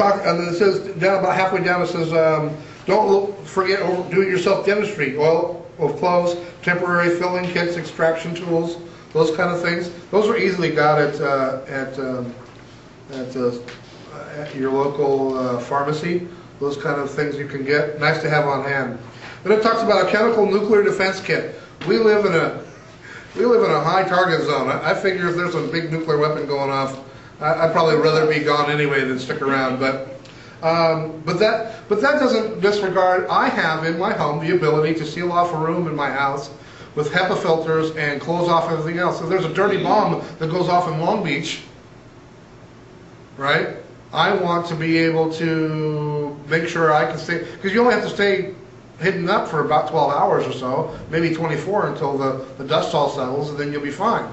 And it says down about halfway down. It says, don't forget do-it-yourself dentistry, oil of clothes, temporary filling kits, extraction tools, those kind of things. Those are easily got at your local pharmacy. Those kind of things you can get. Nice to have on hand. Then it talks about a chemical nuclear defense kit. We live in a high target zone. I figure if there's a big nuclear weapon going off, I'd probably rather be gone anyway than stick around. But that doesn't disregard. I have in my home the ability to seal off a room in my house with HEPA filters and close off everything else. If there's a dirty bomb that goes off in Long Beach, right? I want to be able to make sure I can stay, because you only have to stay hidden up for about 12 hours or so, maybe 24 until the dust all settles, and then you'll be fine.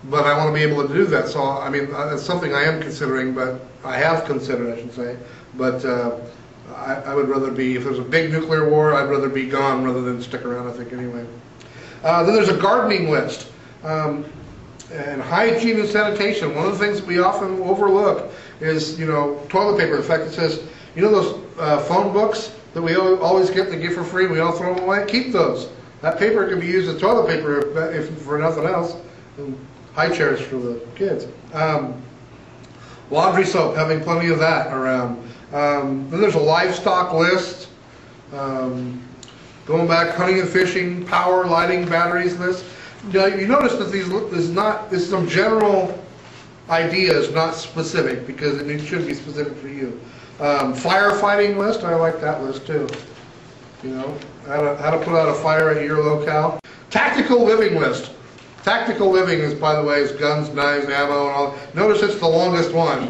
But I want to be able to do that, so I mean, it's something I am considering, but I have considered, I should say. But I would rather be, if there's a big nuclear war, I'd rather be gone rather than stick around, I think, anyway. Then there's a gardening list. And hygiene and sanitation. One of the things that we often overlook is, toilet paper. In fact, it says, those phone books that we always get for free, we all throw them away? Keep those. That paper can be used as toilet paper if for nothing else. And high chairs for the kids. Laundry soap, having plenty of that around. Then there's a livestock list. Going back, hunting and fishing, power, lighting, batteries list. You notice that this is some general ideas, not specific, because it should be specific for you. Firefighting list, I like that list too. How to put out a fire at your locale. Tactical living list. Tactical living is, by the way, is guns, knives, ammo, and all. Notice it's the longest one.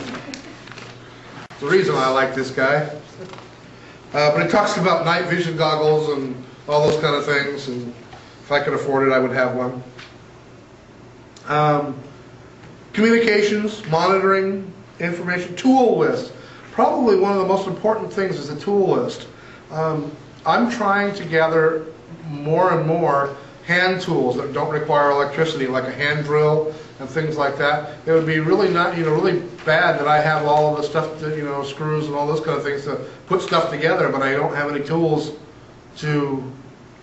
It's the reason I like this guy. But it talks about night vision goggles and all those kind of things. And if I could afford it, I would have one. Communications, monitoring, information, tool list. Probably one of the most important things is the tool list. I'm trying to gather more and more hand tools that don't require electricity, like a hand drill and things like that. It would be really really bad that I have all of the stuff that, screws and all those kind of things to put stuff together, but I don't have any tools to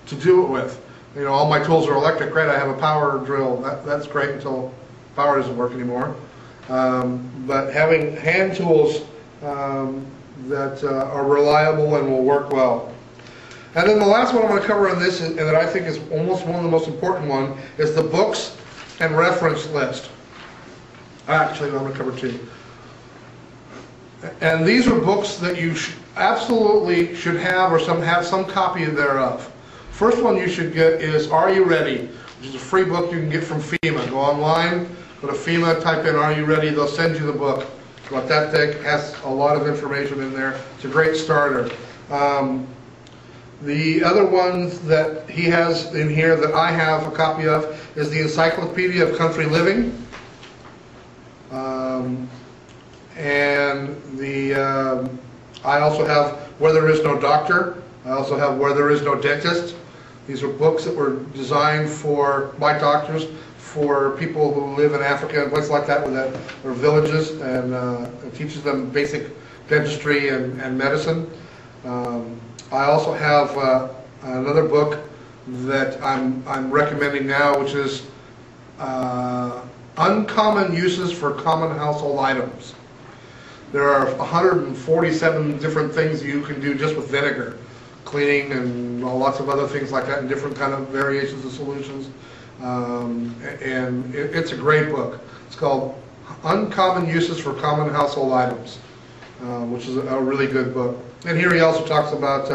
do it with. All my tools are electric. Great, I have a power drill. That's great until power doesn't work anymore. But having hand tools that are reliable and will work well. And then the last one I'm going to cover on this, and that I think is almost one of the most important one, is the books and reference list. Actually, I'm going to cover two. And these are books that you absolutely should have, or have some copy thereof. First one you should get is Are You Ready?, which is a free book you can get from FEMA. Go online, go to FEMA, type in Are You Ready?, they'll send you the book. It's about that thick, has a lot of information in there. It's a great starter. The other ones that he has in here that I have a copy of is the Encyclopedia of Country Living. I also have Where There Is No Doctor. I also have Where There Is No Dentist. These are books that were designed by doctors for people who live in Africa and places like that, or villages, and it teaches them basic dentistry and medicine. I also have another book that I'm recommending now, which is Uncommon Uses for Common Household Items. There are 147 different things you can do just with vinegar, cleaning and lots of other things like that, and different kind of variations of solutions. And it's a great book. It's called Uncommon Uses for Common Household Items, which is a really good book. And here he also talks about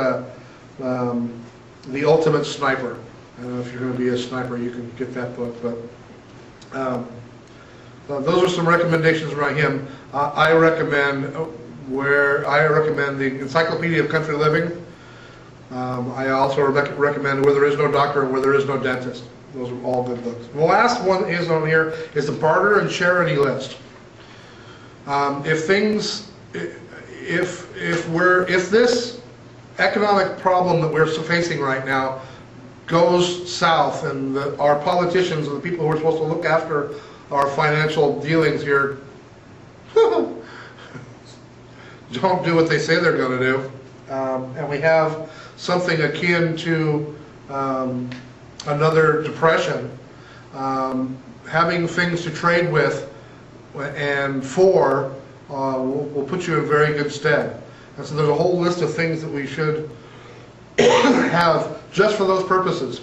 The Ultimate Sniper. I don't know if you're going to be a sniper, you can get that book. But those are some recommendations by him. I recommend the Encyclopedia of Country Living. I also recommend Where There Is No Doctor and Where There Is No Dentist. Those are all good books. The last one is on here is the barter and charity list. If this economic problem that we're facing right now goes south, and our politicians and the people who are supposed to look after our financial dealings here don't do what they say they're going to do. And we have something akin to another depression, having things to trade with and for will put you in very good stead. And so there's a whole list of things that we should have just for those purposes.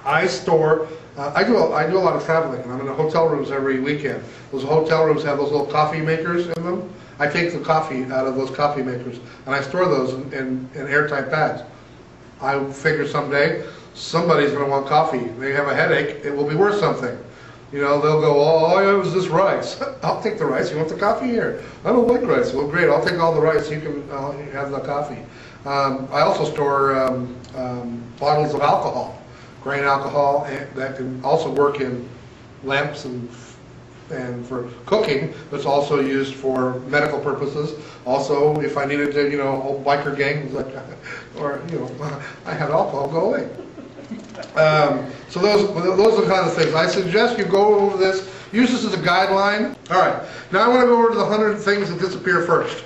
I store, I do a lot of traveling, and I'm in the hotel rooms every weekend. Those hotel rooms have those little coffee makers in them. I take the coffee out of those coffee makers, and I store those in airtight bags. I figure someday somebody's going to want coffee. They have a headache, it will be worth something. You know, they'll go, oh, all I have is this rice. I'll take the rice. You want the coffee? Here. I don't like rice. Well, great. I'll take all the rice. You can have the coffee. I also store bottles of alcohol, grain alcohol, that can also work in lamps and for cooking. It's also used for medical purposes. Also, if I needed to, you know, a whole biker gang, like, or you know, I have alcohol, go away. So those are the kind of things. I suggest you go over this, use this as a guideline. All right, now I want to go over to the 100 things that disappear first.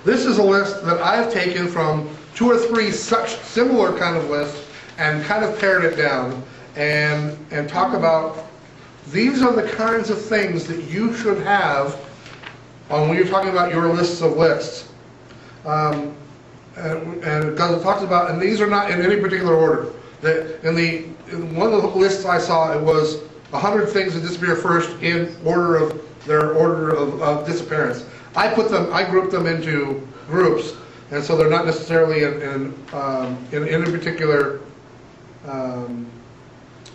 This is a list that I've taken from 2 or 3 such similar kind of lists and kind of pared it down and talk about these are the kinds of things that you should have when you're talking about your lists of lists. And it talks about, and these are not in any particular order. In one of the lists I saw, it was 100 things that disappear first in order of their order of disappearance. I grouped them into groups, and so they're not necessarily in any particular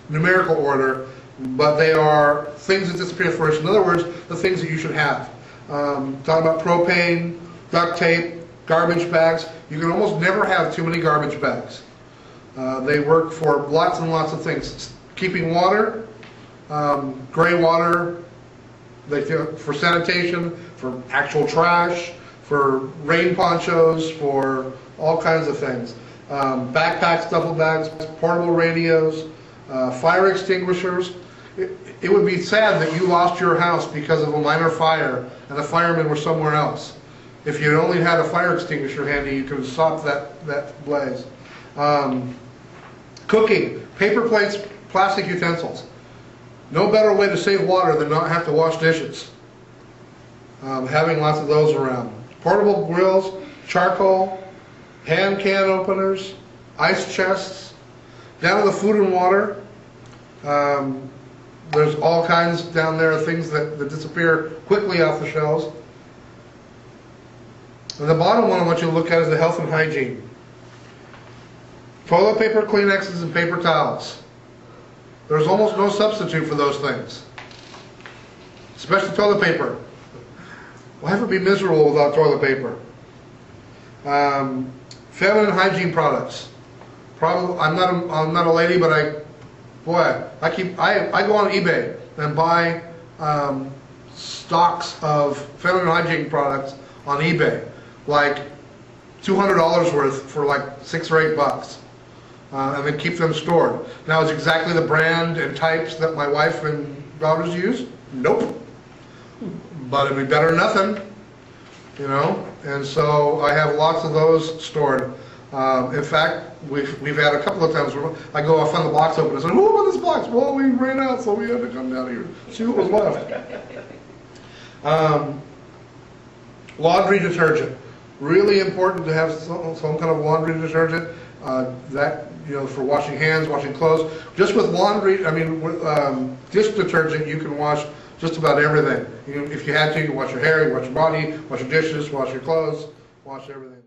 numerical order, but they are things that disappear first. In other words, the things that you should have. Talking about propane, duct tape, garbage bags. You can almost never have too many garbage bags. They work for lots and lots of things. Keeping water, gray water, for sanitation, for actual trash, for rain ponchos, for all kinds of things. Backpacks, duffel bags, portable radios, fire extinguishers. It would be sad that you lost your house because of a minor fire and the firemen were somewhere else. If you only had a fire extinguisher handy, you could stop that blaze. Cooking, paper plates, plastic utensils. No better way to save water than not have to wash dishes. Having lots of those around. Portable grills, charcoal, pan can openers, ice chests, down to the food and water. There's all kinds down there of things that disappear quickly off the shelves. And the bottom one I want you to look at is the health and hygiene. Toilet paper, Kleenexes, and paper towels. There's almost no substitute for those things. Especially toilet paper. Why ever be miserable without toilet paper? Feminine hygiene products. Probably, I'm not a lady, but I go on eBay and buy stocks of feminine hygiene products on eBay, like $200 worth for like $6 or $8, and then keep them stored. Now, is exactly the brand and types that my wife and daughters use? Nope. But it'd be better than nothing, you know. And so I have lots of those stored. In fact, we've had a couple of times where I go off on the box open and say, "Who opened this box?" Well, we ran out, so we had to come down here see what was left. Laundry detergent. Really important to have some kind of laundry detergent. That, you know, for washing hands, washing clothes. Just with laundry, I mean, with dish detergent, you can wash just about everything. If you had to, you can wash your hair, you wash your body, wash your dishes, wash your clothes, wash everything.